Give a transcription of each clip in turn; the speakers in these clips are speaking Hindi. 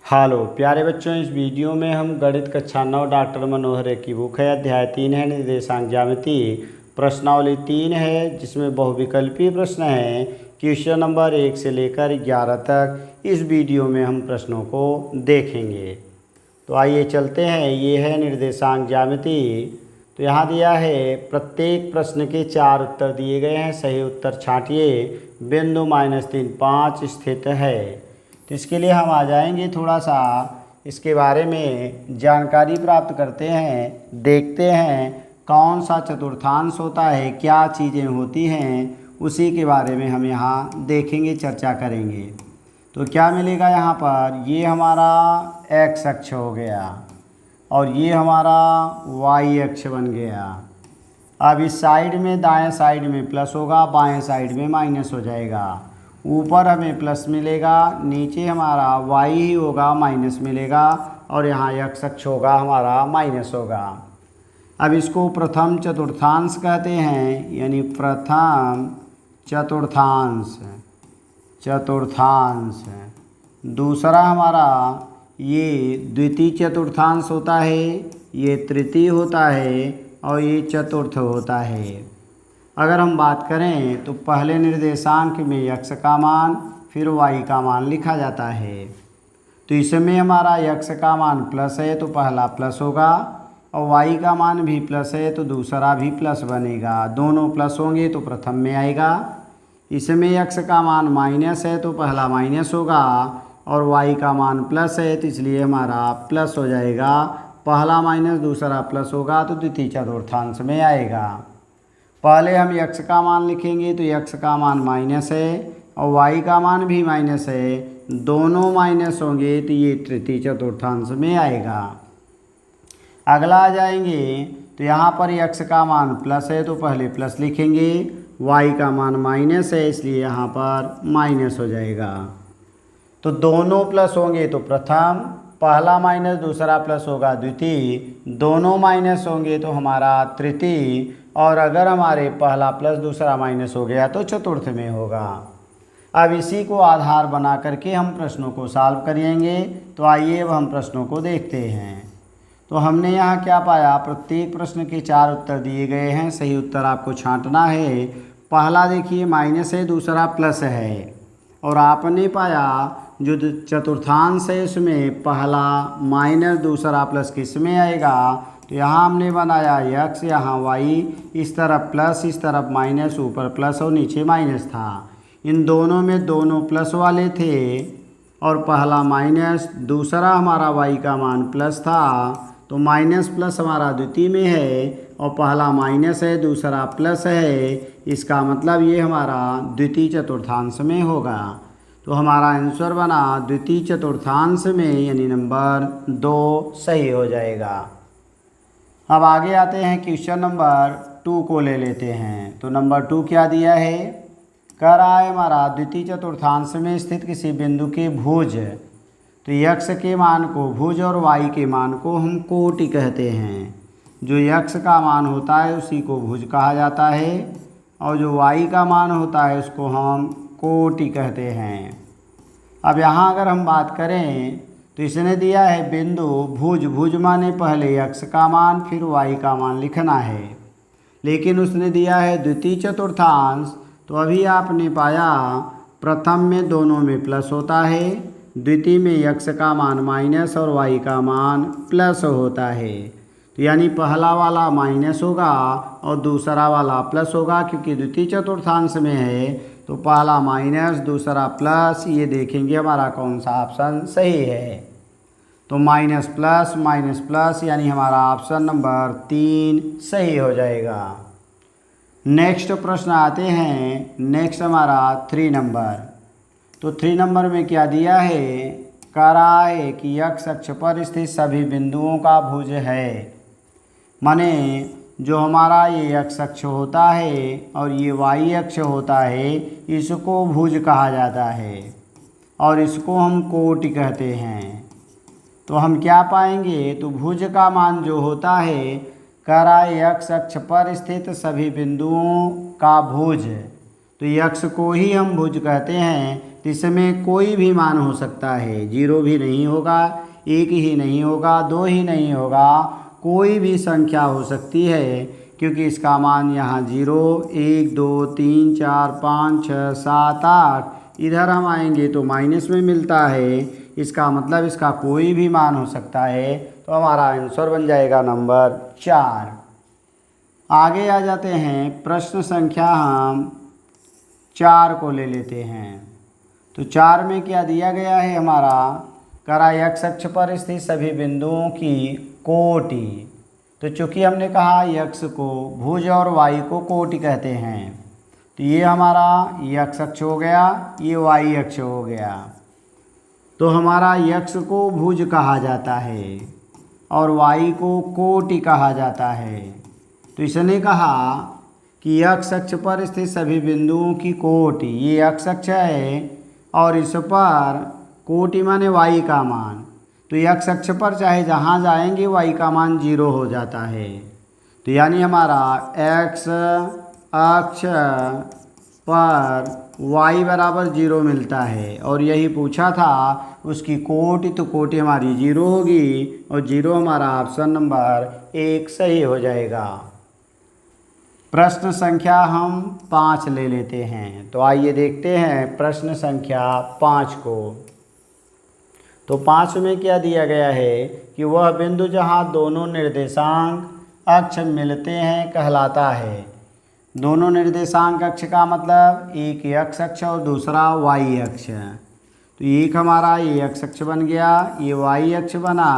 हेलो प्यारे बच्चों, इस वीडियो में हम गणित कक्षा 9 डॉक्टर मनोहर की बुक है। अध्याय 3 है निर्देशांक ज्यामिति। प्रश्नावली 3 है जिसमें बहुविकल्पीय प्रश्न है। क्वेश्चन नंबर 1 से लेकर 11 तक इस वीडियो में हम प्रश्नों को देखेंगे। तो आइए चलते हैं। ये है निर्देशांक ज्यामिति। तो यहाँ दिया है प्रत्येक प्रश्न के 4 उत्तर दिए गए हैं। सही उत्तर छांटिए। बिंदु -3 5 स्थित है। तो इसके लिए हम आ जाएंगे, थोड़ा सा इसके बारे में जानकारी प्राप्त करते हैं, देखते हैं कौन सा चतुर्थांश होता है, क्या चीज़ें होती हैं, उसी के बारे में हम यहाँ देखेंगे, चर्चा करेंगे। तो क्या मिलेगा यहाँ पर, ये हमारा x अक्ष हो गया और ये हमारा y अक्ष बन गया। अब इस साइड में, दाएं साइड में प्लस होगा, बाएं साइड में माइनस हो जाएगा। ऊपर हमें प्लस मिलेगा, नीचे हमारा y ही होगा, माइनस मिलेगा, और यहाँ x अक्ष होगा हमारा, माइनस होगा। अब इसको प्रथम चतुर्थांश कहते हैं, यानी प्रथम चतुर्थांश। दूसरा हमारा ये द्वितीय चतुर्थांश होता है, ये तृतीय होता है, और ये चतुर्थ होता है। अगर हम बात करें तो पहले निर्देशांक में x का मान फिर y का मान लिखा जाता है। तो इसमें हमारा x का मान प्लस है तो पहला प्लस होगा, और y का मान भी प्लस है तो दूसरा भी प्लस बनेगा। दोनों प्लस होंगे तो प्रथम में आएगा। इसमें x का मान माइनस है तो पहला माइनस होगा, और y का मान प्लस है तो इसलिए हमारा प्लस हो जाएगा। पहला माइनस दूसरा प्लस होगा तो द्वितीय चतुर्थांश में आएगा। पहले हम x का मान लिखेंगे तो x का मान माइनस है और y का मान भी माइनस है, दोनों माइनस होंगे तो ये तृतीय चतुर्थांश में आएगा। अगला आ जाएंगे तो यहाँ पर x का मान प्लस है तो पहले प्लस लिखेंगे, y का मान माइनस है इसलिए यहाँ पर माइनस हो जाएगा। तो दोनों प्लस होंगे तो प्रथम, पहला माइनस दूसरा प्लस होगा द्वितीय, दोनों माइनस होंगे तो हमारा तृतीय, और अगर हमारे पहला प्लस दूसरा माइनस हो गया तो चतुर्थ में होगा। अब इसी को आधार बना करके हम प्रश्नों को सॉल्व करेंगे। तो आइए अब हम प्रश्नों को देखते हैं। तो हमने यहाँ क्या पाया, प्रत्येक प्रश्न के 4 उत्तर दिए गए हैं। सही उत्तर आपको छांटना है। पहला देखिए माइनस है, दूसरा प्लस है, और आपने पाया जो चतुर्थांश है उसमें पहला माइनस दूसरा प्लस किस में आएगा। तो यहाँ हमने बनाया x, यहाँ y, इस तरफ प्लस इस तरफ माइनस, ऊपर प्लस और नीचे माइनस था। इन दोनों में दोनों प्लस वाले थे और पहला माइनस, दूसरा हमारा y का मान प्लस था, तो माइनस प्लस हमारा द्वितीय में है, और पहला माइनस है दूसरा प्लस है, इसका मतलब ये हमारा द्वितीय चतुर्थांश में होगा। तो हमारा आंसर बना द्वितीय चतुर्थांश में, यानी नंबर 2 सही हो जाएगा। अब आगे आते हैं, क्वेश्चन नंबर 2 को ले लेते हैं। तो नंबर 2 क्या दिया है, कह रहा है हमारा द्वितीय चतुर्थांश में स्थित किसी बिंदु के भुज, तो x के मान को भुज और y के मान को हम कोटि कहते हैं। जो x का मान होता है उसी को भुज कहा जाता है, और जो y का मान होता है उसको हम कोटि कहते हैं। अब यहाँ अगर हम बात करें तो इसने दिया है बिंदु भुज, भुज माने पहले x का मान फिर y का मान लिखना है, लेकिन उसने दिया है द्वितीय चतुर्थांश। तो अभी आपने पाया प्रथम में दोनों में प्लस होता है, द्वितीय में x का मान माइनस और y का मान प्लस होता है। तो यानी पहला वाला माइनस होगा और दूसरा वाला प्लस होगा, क्योंकि द्वितीय चतुर्थांश में है। तो पहला माइनस दूसरा प्लस, ये देखेंगे हमारा कौन सा ऑप्शन सही है। तो माइनस प्लस यानी हमारा ऑप्शन नंबर 3 सही हो जाएगा। नेक्स्ट प्रश्न आते हैं, नेक्स्ट हमारा 3 नंबर। तो 3 नंबर में क्या दिया है, कह रहा है कि x अक्ष पर स्थित सभी बिंदुओं का भुज है। माने जो हमारा ये x अक्ष होता है और ये y अक्ष होता है, इसको भुज कहा जाता है और इसको हम कोटि कहते हैं। तो हम क्या पाएंगे, तो भुज का मान जो होता है, कह रहा है x अक्ष पर स्थित सभी बिंदुओं का भुज, तो x को ही हम भुज कहते हैं। तो इसमें कोई भी मान हो सकता है, 0 भी नहीं होगा, 1 ही नहीं होगा, 2 ही नहीं होगा, कोई भी संख्या हो सकती है, क्योंकि इसका मान यहाँ 0, 1, 2, 3, 4, 5, 6, 7, 8 इधर हम आएंगे तो माइनस में मिलता है। इसका मतलब इसका कोई भी मान हो सकता है, तो हमारा आंसर बन जाएगा नंबर 4। आगे आ जाते हैं, प्रश्न संख्या हम 4 को ले लेते हैं। तो 4 में क्या दिया गया है हमारा, करा x अक्ष पर स्थित सभी बिंदुओं की कोटि। तो चूंकि हमने कहा x को भुज और y को कोटि कहते हैं, तो ये हमारा x अक्ष हो गया, ये y अक्ष हो गया। तो हमारा x को भुज कहा जाता है और y को कोटि कहा जाता है। तो इसने कहा कि x अक्ष पर स्थित सभी बिंदुओं की कोटि, ये x अक्ष है और इस पर कोटि माने y का मान। तो x अक्ष पर चाहे जहाँ जाएंगे y का मान 0 हो जाता है। तो यानी हमारा x अक्ष पर y बराबर 0 मिलता है और यही पूछा था उसकी कोटि, तो कोटि हमारी 0 होगी और 0 हमारा ऑप्शन नंबर 1 सही हो जाएगा। प्रश्न संख्या हम 5 ले लेते हैं। तो आइए देखते हैं प्रश्न संख्या 5 को। तो 5 में क्या दिया गया है कि वह बिंदु जहां दोनों निर्देशांक अक्ष मिलते हैं कहलाता है। दोनों निर्देशांक अक्ष का मतलब एक x अक्ष और दूसरा y अक्ष। तो एक हमारा ये x अक्ष बन गया, ये y अक्ष बना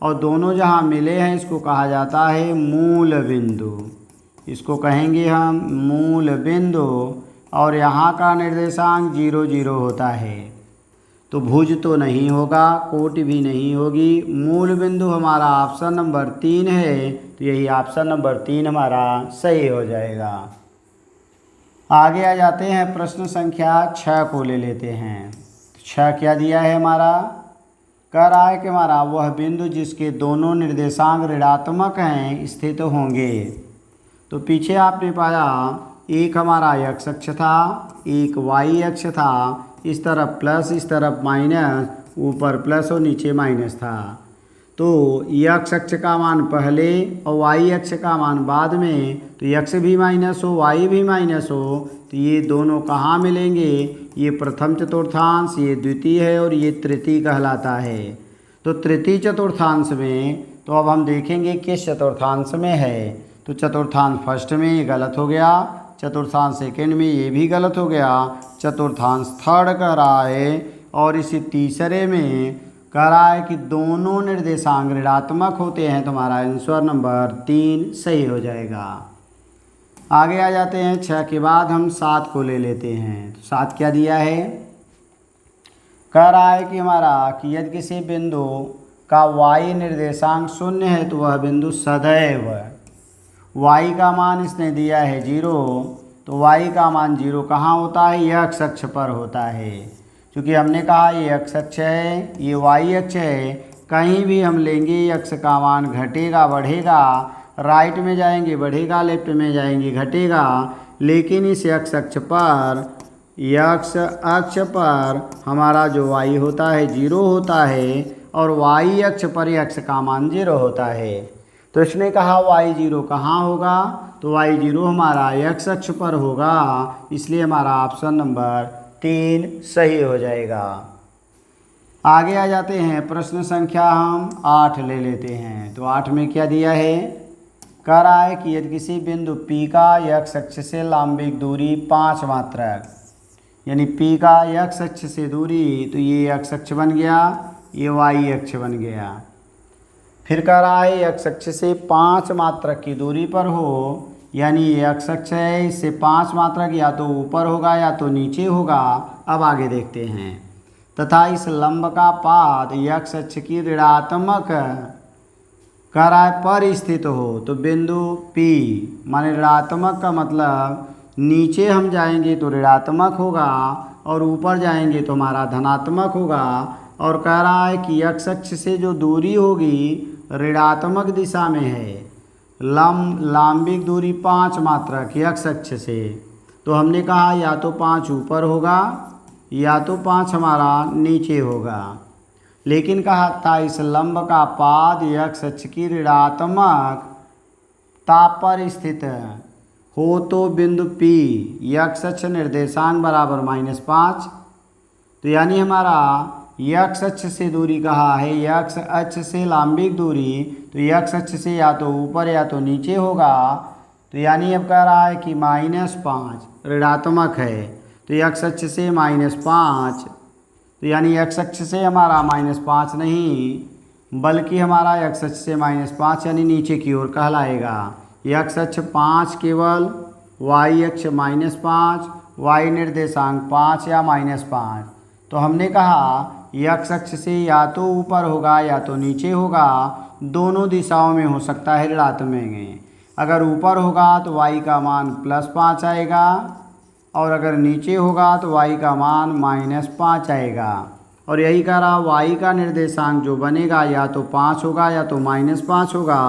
और दोनों जहां मिले हैं इसको कहा जाता है मूल बिंदु। इसको कहेंगे हम मूल बिंदु और यहाँ का निर्देशांक 0, 0 होता है। तो भुज तो नहीं होगा, कोटि भी नहीं होगी, मूल बिंदु हमारा ऑप्शन नंबर 3 है। तो यही ऑप्शन नंबर 3 हमारा सही हो जाएगा। आगे आ जाते हैं, प्रश्न संख्या 6 को ले लेते हैं। 6 क्या दिया है हमारा, कह रहा है कि हमारा वह बिंदु जिसके दोनों निर्देशांक ऋणात्मक हैं स्थित होंगे। तो पीछे आपने पाया एक हमारा x अक्ष था, एक y अक्ष था, इस तरफ प्लस इस तरफ माइनस, ऊपर प्लस और नीचे माइनस था। तो x अक्ष का मान पहले और y अक्ष का मान बाद में, तो x भी माइनस हो y भी माइनस हो, तो ये दोनों कहाँ मिलेंगे, ये प्रथम चतुर्थांश, ये द्वितीय है और ये तृतीय कहलाता है। तो तृतीय चतुर्थांश में तो अब हम देखेंगे किस चतुर्थांश में है। तो चतुर्थांश फर्स्ट में ये गलत हो गया, चतुर्थांश सेकंड में ये भी गलत हो गया, चतुर्थांश थर्ड कह रहा है और इसी तीसरे में कह रहा है कि दोनों निर्देशांक ऋणात्मक होते हैं। तो हमारा आंसर नंबर 3 सही हो जाएगा। आगे आ जाते हैं, 6 के बाद हम 7 को ले लेते हैं। तो 7 क्या दिया है, कह रहा है कि हमारा कि यदि किसी बिंदु का y निर्देशांक 0 है तो वह बिंदु सदैव, y का मान इसने दिया है 0, तो y का मान 0 कहाँ होता है, ये x अक्ष पर होता है। क्योंकि हमने कहा ये x अक्ष है, ये y अक्ष है, कहीं भी हम लेंगे x का मान घटेगा बढ़ेगा, राइट में जाएंगे बढ़ेगा, लेफ्ट में जाएंगे घटेगा। लेकिन इस x अक्ष पर, x अक्ष पर हमारा जो y होता है 0 होता है और y अक्ष पर x का मान 0 होता है। तो इसने कहा y0 कहाँ होगा, तो y0 हमारा x अक्ष पर होगा, इसलिए हमारा ऑप्शन नंबर 3 सही हो जाएगा। आगे आ जाते हैं, प्रश्न संख्या हम 8 ले लेते हैं। तो 8 में क्या दिया है, कह रहा है कि यदि किसी बिंदु P का x अक्ष से लंबिक दूरी 5 मात्रक, यानी P का x अक्ष से दूरी, तो ये x अक्ष बन गया, ये y अक्ष बन गया। फिर कह रहा है x अक्ष से 5 मात्रक की दूरी पर हो, यानी ये x अक्ष है, इससे 5 मात्रक या तो ऊपर होगा या तो नीचे होगा। अब आगे देखते हैं, तथा इस लंब का पाद x अक्ष की ऋणात्मक कह रहा है पर स्थित हो। तो बिंदु P माने ऋणात्मक का मतलब नीचे हम जाएंगे तो ऋणात्मक होगा और ऊपर जाएंगे तो हमारा धनात्मक होगा। और कह रहा है कि x अक्ष से जो दूरी होगी ऋणात्मक दिशा में है, लंबिक दूरी 5 मात्रक x अक्ष से। तो हमने कहा या तो 5 ऊपर होगा या तो 5 हमारा नीचे होगा। लेकिन कहा था इस लंब का पाद x अक्ष की ऋणात्मक ताप पर स्थित हो तो बिंदु P x अक्ष निर्देशांक बराबर -5। तो यानी हमारा x अक्ष से दूरी कहा है, x अक्ष से लंबिक दूरी, तो x अक्ष से या तो ऊपर या तो नीचे होगा। तो यानी अब कह रहा है कि -5 ऋणात्मक है, तो x अक्ष से -5, तो यानी x अक्ष से हमारा -5 नहीं बल्कि हमारा x अक्ष से -5 यानी नीचे की ओर कहलाएगा। x अक्ष 5 केवल, y अक्ष -5, y निर्देशांक 5 या -5। तो हमने कहा x अक्ष से या तो ऊपर होगा या तो नीचे होगा, दोनों दिशाओं में हो सकता है ऋणात्मक में। अगर ऊपर होगा तो y का मान +5 आएगा और अगर नीचे होगा तो y का मान -5 आएगा। और यही कह रहा y का निर्देशांक जो बनेगा या तो 5 होगा या तो -5 होगा,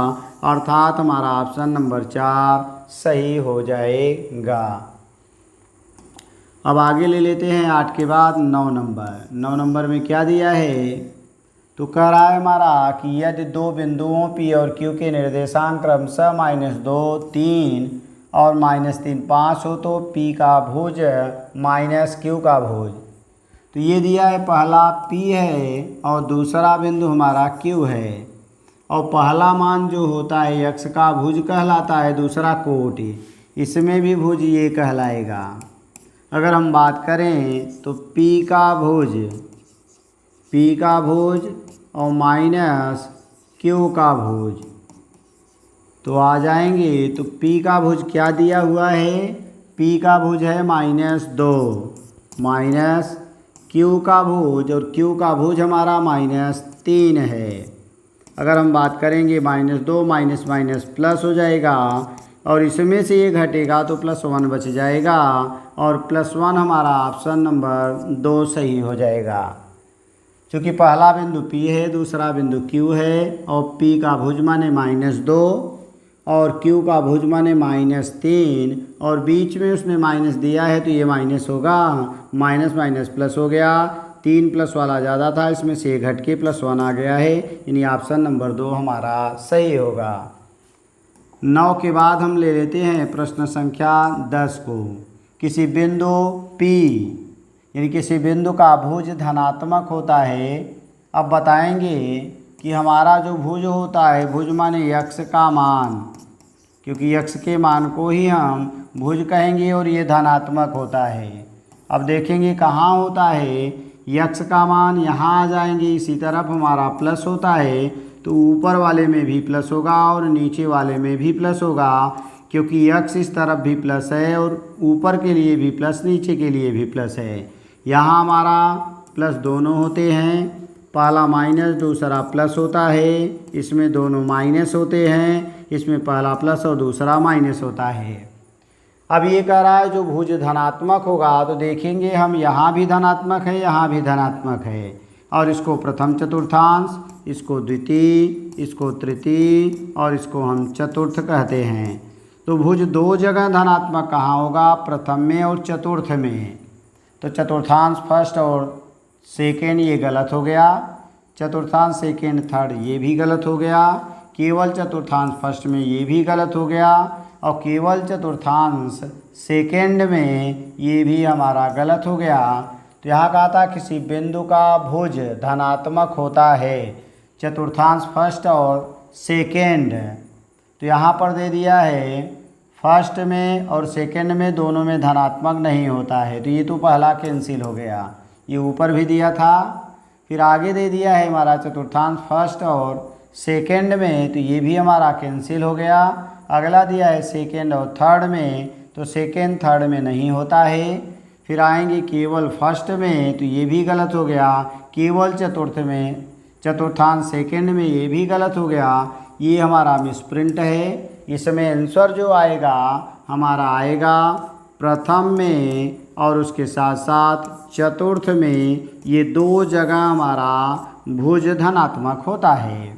अर्थात हमारा ऑप्शन नंबर 4 सही हो जाएगा। अब आगे ले लेते हैं 8 के बाद 9 नंबर। 9 नंबर में क्या दिया है, तो कह रहा है हमारा कि यदि दो बिंदुओं P और Q के निर्देशांक क्रमशः -2, 3 और -3, 5 हो तो P का भुज -Q का भुज। तो ये दिया है, पहला P है और दूसरा बिंदु हमारा Q है, और पहला मान जो होता है x का भुज कहलाता है, दूसरा कोटि, इसमें भी भुज ये कहलाएगा। अगर हम बात करें तो P का भुज और -Q का भुज, तो आ जाएंगे। तो P का भुज क्या दिया हुआ है, P का भुज है -2 माइनस Q का भुज, और Q का भुज हमारा -3 है। अगर हम बात करेंगे -2 माइनस माइनस प्लस हो जाएगा, और इसमें से ये घटेगा तो +1 बच जाएगा, और +1 हमारा ऑप्शन नंबर 2 सही हो जाएगा। क्योंकि पहला बिंदु P है, दूसरा बिंदु Q है, और P का भुज माने -2 और Q का भुज माने -3, और बीच में उसने माइनस दिया है तो ये माइनस होगा, माइनस माइनस प्लस हो गया, 3 प्लस वाला ज़्यादा था, इसमें से घट के +1 आ गया है, यानी ऑप्शन नंबर 2 हमारा सही होगा। 9 के बाद हम ले लेते हैं प्रश्न संख्या 10 को। किसी बिंदु P यानी किसी बिंदु का भुज धनात्मक होता है। अब बताएंगे कि हमारा जो भुज होता है, भुज माने x का मान, क्योंकि x के मान को ही हम भुज कहेंगे, और ये धनात्मक होता है। अब देखेंगे कहाँ होता है, x का मान यहाँ आ जाएंगे, इसी तरफ हमारा प्लस होता है, तो ऊपर वाले में भी प्लस होगा और नीचे वाले में भी प्लस होगा, क्योंकि x इस तरफ भी प्लस है और ऊपर के लिए भी प्लस, नीचे के लिए भी प्लस है। यहाँ हमारा प्लस दोनों होते हैं, पहला माइनस दूसरा प्लस होता है, इसमें दोनों माइनस होते हैं, इसमें पहला प्लस और दूसरा माइनस होता है। अब ये कह रहा है जो भुज धनात्मक होगा, तो देखेंगे हम यहाँ भी धनात्मक है, यहाँ भी धनात्मक है, और इसको प्रथम चतुर्थांश, इसको द्वितीय, इसको तृतीय, और इसको हम चतुर्थ कहते हैं। तो भुज दो जगह धनात्मक कहाँ होगा, प्रथम में और चतुर्थ में। तो चतुर्थांश फर्स्ट और सेकेंड ये गलत हो गया, चतुर्थांश सेकेंड थर्ड ये भी गलत हो गया, केवल चतुर्थांश फर्स्ट में ये भी गलत हो गया, और केवल चतुर्थांश सेकेंड में ये भी हमारा गलत हो गया। तो यहाँ कहा था किसी बिंदु का भुज धनात्मक होता है, चतुर्थांश फर्स्ट और सेकेंड। तो यहाँ पर दे दिया है फर्स्ट में और सेकेंड में दोनों में धनात्मक नहीं होता है, तो ये तो पहला कैंसिल हो गया। ये ऊपर भी दिया था, फिर आगे दे दिया है हमारा चतुर्थांश फर्स्ट और सेकेंड में, तो ये भी हमारा कैंसिल हो गया। अगला दिया है सेकेंड और थर्ड में, तो सेकेंड थर्ड में नहीं होता है। फिर आएंगे केवल फर्स्ट में, तो ये भी गलत हो गया, केवल चतुर्थ में, चतुर्थांश सेकेंड में ये भी गलत हो गया। ये हमारा मिसप्रिंट है। इसमें आंसर जो आएगा हमारा आएगा प्रथम में और उसके साथ साथ चतुर्थ में, ये दो जगह हमारा भुज धनात्मक होता है।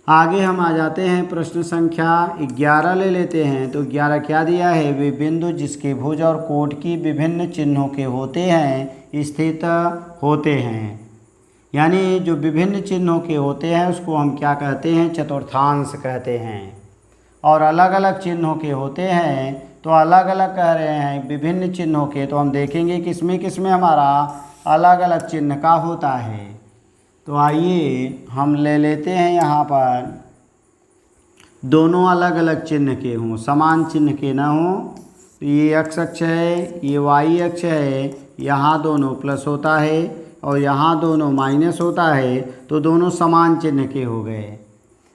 आगे हम आ जाते हैं प्रश्न संख्या 11 ले लेते हैं। तो 11 क्या दिया है, वे बिंदु जिसके भुज और कोट की विभिन्न चिन्हों के होते हैं स्थित होते हैं। यानी जो विभिन्न चिन्हों के होते हैं उसको हम क्या कहते हैं, चतुर्थांश कहते हैं। और अलग अलग चिन्हों के होते हैं तो अलग अलग कह रहे हैं विभिन्न चिन्हों के, तो हम देखेंगे किसमें किसमें हमारा अलग अलग चिन्ह का होता है। तो आइए हम ले लेते हैं यहाँ पर दोनों अलग अलग चिन्ह के हों, समान चिन्ह के ना हों। तो ये x अक्ष है, ये y अक्ष है, यहाँ दोनों प्लस होता है और यहाँ दोनों माइनस होता है, तो दोनों समान चिन्ह के हो गए।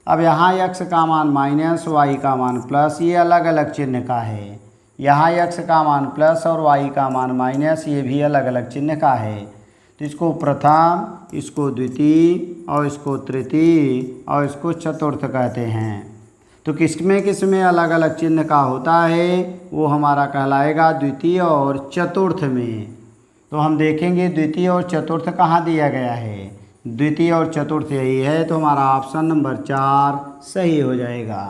अब यहाँ x का मान माइनस, y का मान प्लस, ये अलग अलग चिन्ह का है। यहाँ x का मान प्लस और y का मान माइनस, ये भी अलग अलग चिन्ह का है। तो इसको प्रथम, इसको द्वितीय और इसको तृतीय और इसको चतुर्थ कहते हैं। तो किसमें किसमें अलग अलग चिन्ह का होता है, वो हमारा कहलाएगा द्वितीय और चतुर्थ में। तो हम देखेंगे द्वितीय और चतुर्थ कहाँ दिया गया है, द्वितीय और चतुर्थ यही है, तो हमारा ऑप्शन नंबर 4 सही हो जाएगा।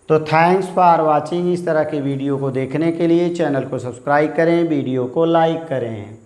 तो थैंक्स फॉर वाचिंग। इस तरह के वीडियो को देखने के लिए चैनल को सब्सक्राइब करें, वीडियो को लाइक करें।